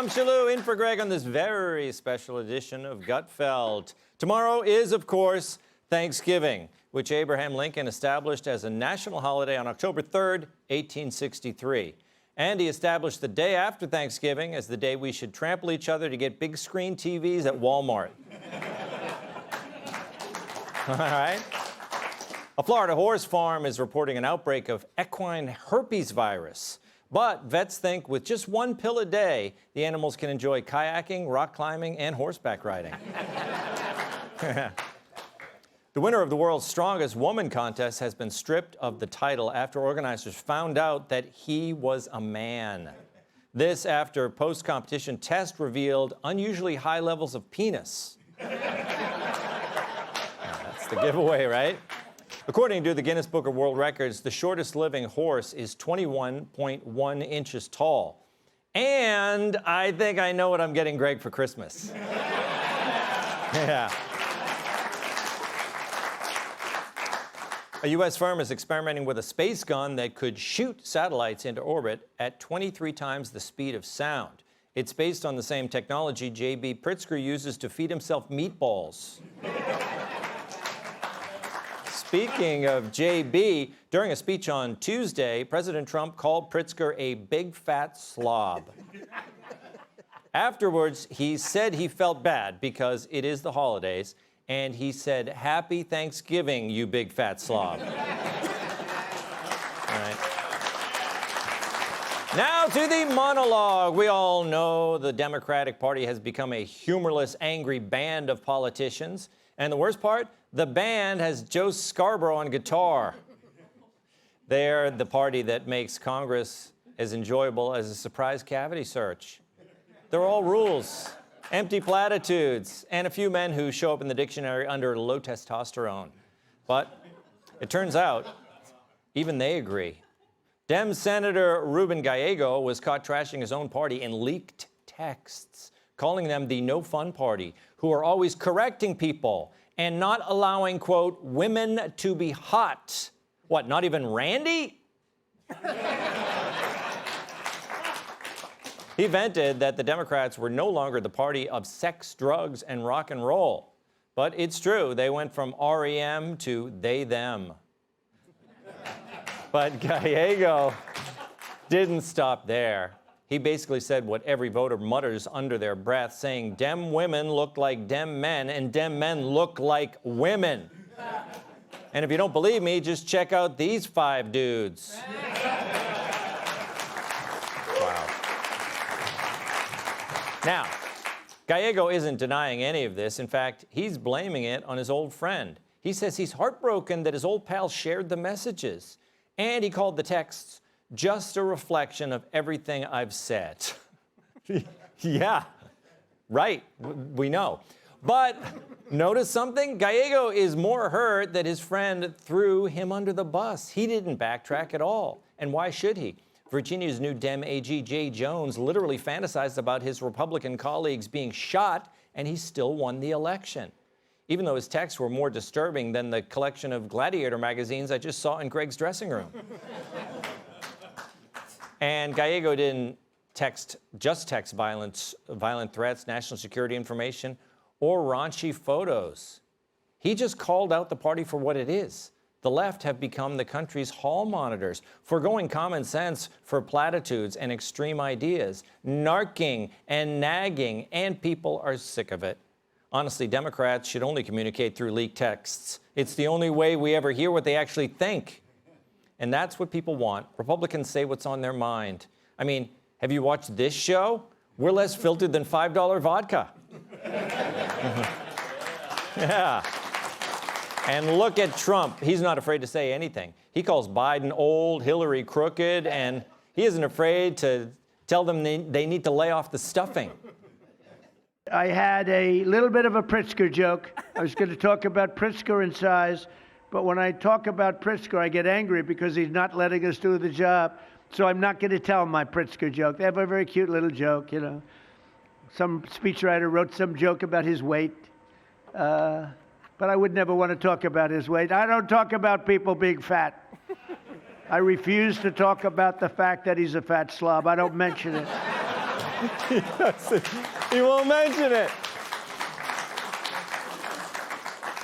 Tom Shillue in for Greg on this very special edition of Gutfeld. Tomorrow is, of course, Thanksgiving, which Abraham Lincoln established as a national holiday on October 3rd, 1863. And he established the day after Thanksgiving as the day we should trample each other to get big screen TVs at Walmart. All right? A Florida horse farm is reporting an outbreak of equine herpes virus. But vets think with just one pill a day, the animals can enjoy kayaking, rock climbing, and horseback riding. The winner of the world's strongest woman contest has been stripped of the title after organizers found out that he was a man. This after post-competition test revealed unusually high levels of penis. That's the giveaway, right? According to the Guinness Book of World Records, the shortest living horse is 21.1 inches tall. And I think I know what I'm getting Greg for Christmas. Yeah. A U.S. firm is experimenting with a space gun that could shoot satellites into orbit at 23 times the speed of sound. It's based on the same technology J.B. Pritzker uses to feed himself meatballs. Speaking of J.B., during a speech on Tuesday, President Trump called Pritzker a big fat slob. Afterwards, he said he felt bad because it is the holidays, and he said, "Happy Thanksgiving, you big fat slob." All right. Now to the monologue. We all know the Democratic Party has become a humorless, angry band of politicians. And the worst part, the band has Joe Scarborough on guitar. They're the party that makes Congress as enjoyable as a surprise cavity search. They're all rules, empty platitudes, and a few men who show up in the dictionary under low testosterone. But it turns out, even they agree. Dem Senator Ruben Gallego was caught trashing his own party in leaked texts, calling them the no fun party, who are always correcting people and not allowing, quote, women to be hot. What, not even Randy? He vented that the Democrats were no longer the party of sex, drugs, and rock and roll. But it's true, they went from REM to they, them. But Gallego didn't stop there. He basically said what every voter mutters under their breath, saying Dem women look like Dem men, and Dem men look like women. And if you don't believe me, just check out these 5 dudes. Wow. Now, Gallego isn't denying any of this. In fact, he's blaming it on his old friend. He says he's heartbroken that his old pal shared the messages. And he called the texts just a reflection of everything I've said. Yeah, right, we know. But notice something? Gallego is more hurt that his friend threw him under the bus. He didn't backtrack at all. And why should he? Virginia's new Dem AG, Jay Jones, literally fantasized about his Republican colleagues being shot, and he still won the election. Even though his texts were more disturbing than the collection of Gladiator magazines I just saw in Greg's dressing room. And Gallego didn't just text violent threats, national security information, or raunchy photos. He just called out the party for what it is. The left have become the country's hall monitors, forgoing common sense for platitudes and extreme ideas, narking and nagging, and people are sick of it. Honestly, Democrats should only communicate through leaked texts. It's the only way we ever hear what they actually think. And that's what people want. Republicans say what's on their mind. I mean, have you watched this show? We're less filtered than $5 vodka. Yeah. And look at Trump. He's not afraid to say anything. He calls Biden old, Hillary crooked, and he isn't afraid to tell them they need to lay off the stuffing. I had a little bit of a Pritzker joke. I was going to talk about Pritzker and size, but when I talk about Pritzker, I get angry because he's not letting us do the job. So I'm not going to tell my Pritzker joke. They have a very cute little joke, you know. Some speechwriter wrote some joke about his weight, but I would never want to talk about his weight. I don't talk about people being fat. I refuse to talk about the fact that he's a fat slob. I don't mention it. He won't mention it.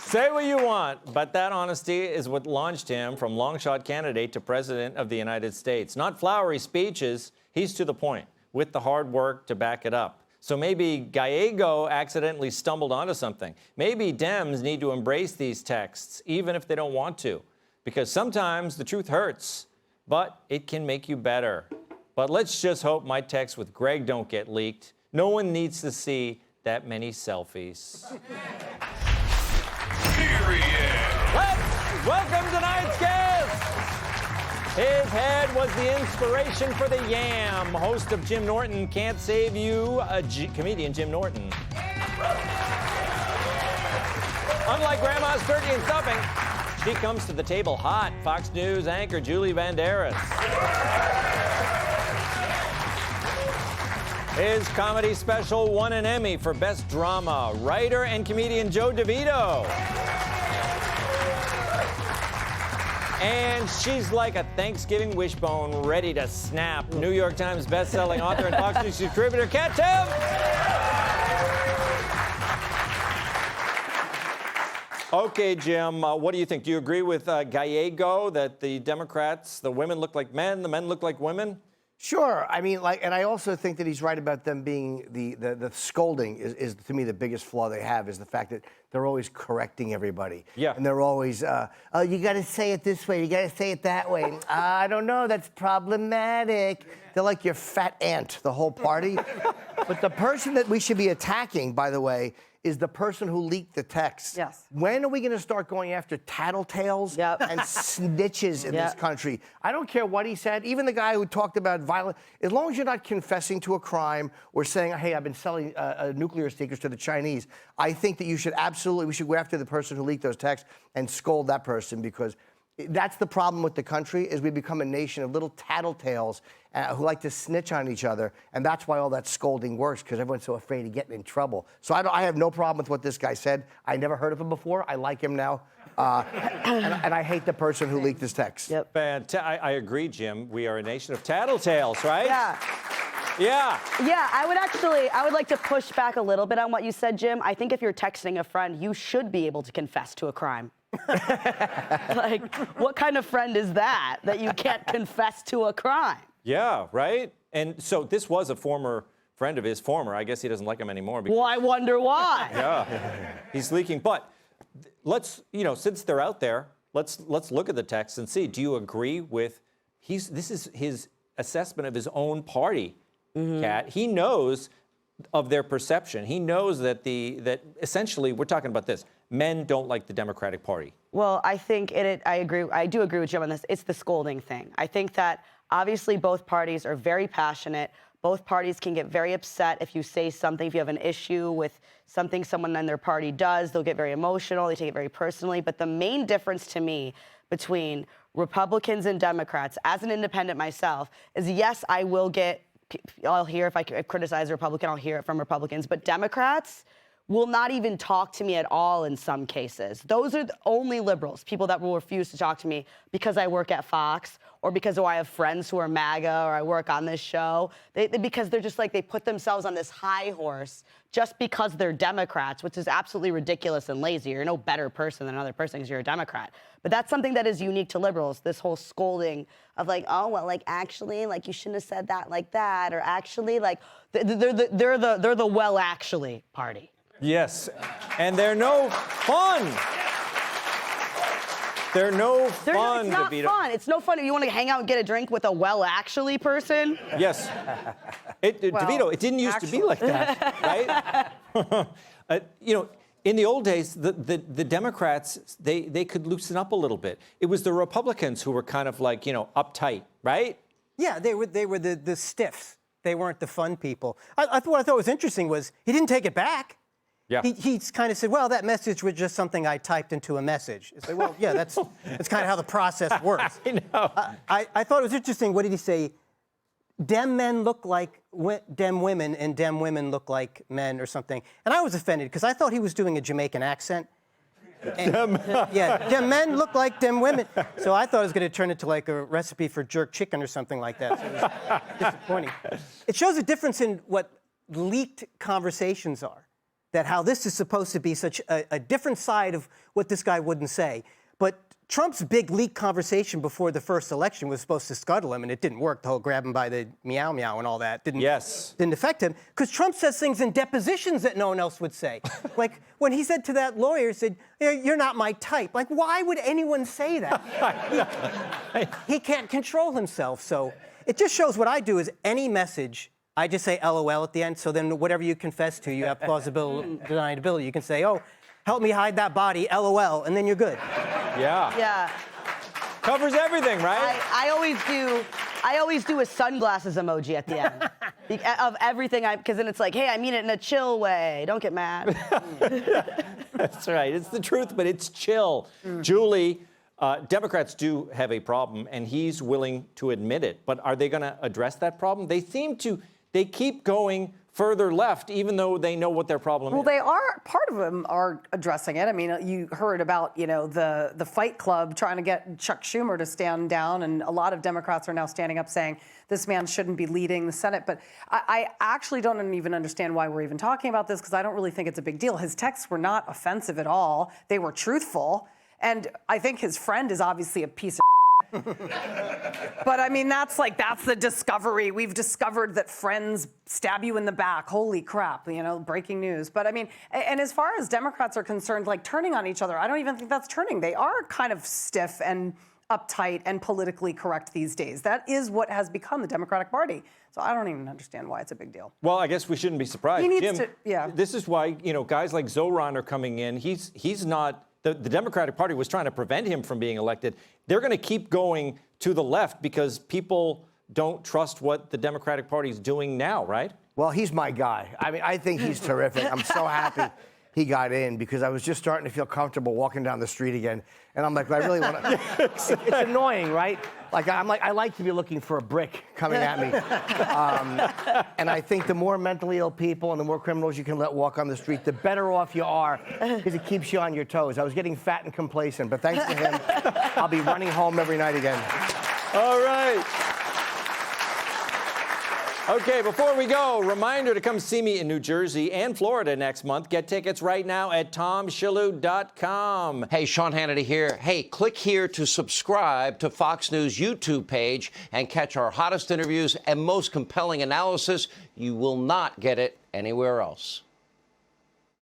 Say what you want, but that honesty is what launched him from long-shot candidate to president of the United States. Not flowery speeches, he's to the point, with the hard work to back it up. So maybe Gallego accidentally stumbled onto something. Maybe Dems need to embrace these texts, even if they don't want to, because sometimes the truth hurts, but it can make you better. But let's just hope my texts with Greg don't get leaked. No one needs to see that many selfies. Let's welcome tonight's guest. His head was the inspiration for the Yam. Host of Jim Norton Can't Save You, comedian Jim Norton. Unlike Grandma's Turkey and Stuffing, she comes to the table hot. Fox News anchor Julie Banderas. His comedy special won an Emmy for Best Drama. Writer and comedian Joe DeVito. And she's like a Thanksgiving wishbone ready to snap. New York Times best-selling author and Fox News contributor, Kat Tim. Okay, Jim, what do you think? Do you agree with Gallego that the Democrats, the women look like men, the men look like women? Sure. I mean, and I also think that he's right about them being the scolding is to me the biggest flaw they have is the fact that they're always correcting everybody. Yeah. And they're always, oh, you got to say it this way, you got to say it that way. I don't know, that's problematic. They're like your fat aunt, the whole party. But the person that we should be attacking, by the way, is the person who leaked the text. Yes. When are we going to start going after tattletales and snitches in this country? I don't care what he said. Even the guy who talked about violence, as long as you're not confessing to a crime or saying, hey, I've been selling nuclear sneakers to the Chinese, I think that we should go after the person who leaked those texts and scold that person, because that's the problem with the country, is we become a nation of little tattletales who like to snitch on each other, and that's why all that scolding works, because everyone's so afraid of getting in trouble. So I have no problem with what this guy said. I never heard of him before. I like him now. And I hate the person who leaked his text. Yep. I agree, Jim. We are a nation of tattletales, right? Yeah. Yeah. Yeah, I would like to push back a little bit on what you said, Jim. I think if you're texting a friend, you should be able to confess to a crime. Like, what kind of friend is that you can't confess to a crime? Yeah, right? And so this was a former friend of his, I guess he doesn't like him anymore. Well, I wonder why. Yeah, he's leaking. But let's, since they're out there, let's look at the text and see, do you agree with, this is his assessment of his own party, Kat. He knows of their perception. He knows that essentially, we're talking about this, men don't like the Democratic Party. Well, I think I do agree with Jim on this. It's the scolding thing. I think that obviously both parties are very passionate. Both parties can get very upset if you say something, if you have an issue with something someone in their party does, they'll get very emotional, they take it very personally. But the main difference to me between Republicans and Democrats, as an independent myself, is yes, I'll hear if I criticize a Republican, I'll hear it from Republicans, but Democrats will not even talk to me at all in some cases. Those are the only liberals, people that will refuse to talk to me because I work at Fox or because I have friends who are MAGA or I work on this show. Because they're just like, they put themselves on this high horse just because they're Democrats, which is absolutely ridiculous and lazy. You're no better person than another person because you're a Democrat. But that's something that is unique to liberals, this whole scolding of like, oh, well, like, actually, like, you shouldn't have said that like that, or actually, like, they're the well, actually party. Yes, and they're no fun. They're no fun. It's not fun. It's no fun if you want to hang out and get a drink with a well, actually person. Yes. DeVito, it didn't used to be like that, right? In the old days, the Democrats, they could loosen up a little bit. It was the Republicans who were kind of like, uptight, right? Yeah, they were the stiffs. They weren't the fun people. What I thought was interesting was he didn't take it back. Yeah. He kind of said, well, that message was just something I typed into a message. It's like, well, yeah, that's kind of how the process works. I know. I thought it was interesting. What did he say? Dem men look like dem women, and dem women look like men, or something. And I was offended because I thought he was doing a Jamaican accent. Yeah, them men look like them women. So I thought it was going to turn into like a recipe for jerk chicken or something like that. So it was disappointing. It shows a difference in what leaked conversations are, that how this is supposed to be such a different side of what this guy wouldn't say. But Trump's big leaked conversation before the first election was supposed to scuttle him, and it didn't work. The whole grab him by the meow meow and all that didn't affect him, because Trump says things in depositions that no one else would say. Like when he said to that lawyer, said, "You're not my type." Like, why would anyone say that? He can't control himself. So it just shows what I do is any message, I just say LOL at the end. So then whatever you confess to, you have plausible deniability. You can say, "Oh, help me hide that body, LOL," and then you're good. Yeah. Covers everything, right? I always do a sunglasses emoji at the end of everything, because then it's like, hey, I mean it in a chill way. Don't get mad. That's right. It's the truth, but it's chill. Julie, Democrats do have a problem, and he's willing to admit it. But are they going to address that problem? They keep going further left, even though they know what their problem is. Well, they are, part of them are addressing it. I mean, you heard about, the Fight Club trying to get Chuck Schumer to stand down, and a lot of Democrats are now standing up saying this man shouldn't be leading the Senate. But I actually don't even understand why we're even talking about this, because I don't really think it's a big deal. His texts were not offensive at all. They were truthful. And I think his friend is obviously a piece of But I mean, that's the discovery. We've discovered that friends stab you in the back. Holy crap, breaking news. But I mean, and as far as Democrats are concerned, turning on each other, I don't even think that's turning. They are kind of stiff and uptight and politically correct these days. That is what has become the Democratic Party. So I don't even understand why it's a big deal. Well, I guess we shouldn't be surprised. He needs Jim, to, yeah. This is why, guys like Zoran are coming in. He's not. The Democratic Party was trying to prevent him from being elected. They're going to keep going to the left because people don't trust what the Democratic Party is doing now, right? Well, he's my guy. I mean, I think he's terrific. I'm so happy he got in, because I was just starting to feel comfortable walking down the street again. And I'm like, I really want to. It's annoying, right? I like to be looking for a brick coming at me. And I think the more mentally ill people and the more criminals you can let walk on the street, the better off you are, because it keeps you on your toes. I was getting fat and complacent, but thanks to him, I'll be running home every night again. All right. Okay, before we go, reminder to come see me in New Jersey and Florida next month. Get tickets right now at tomshillue.com. Hey, Sean Hannity here. Hey, click here to subscribe to Fox News YouTube page and catch our hottest interviews and most compelling analysis. You will not get it anywhere else.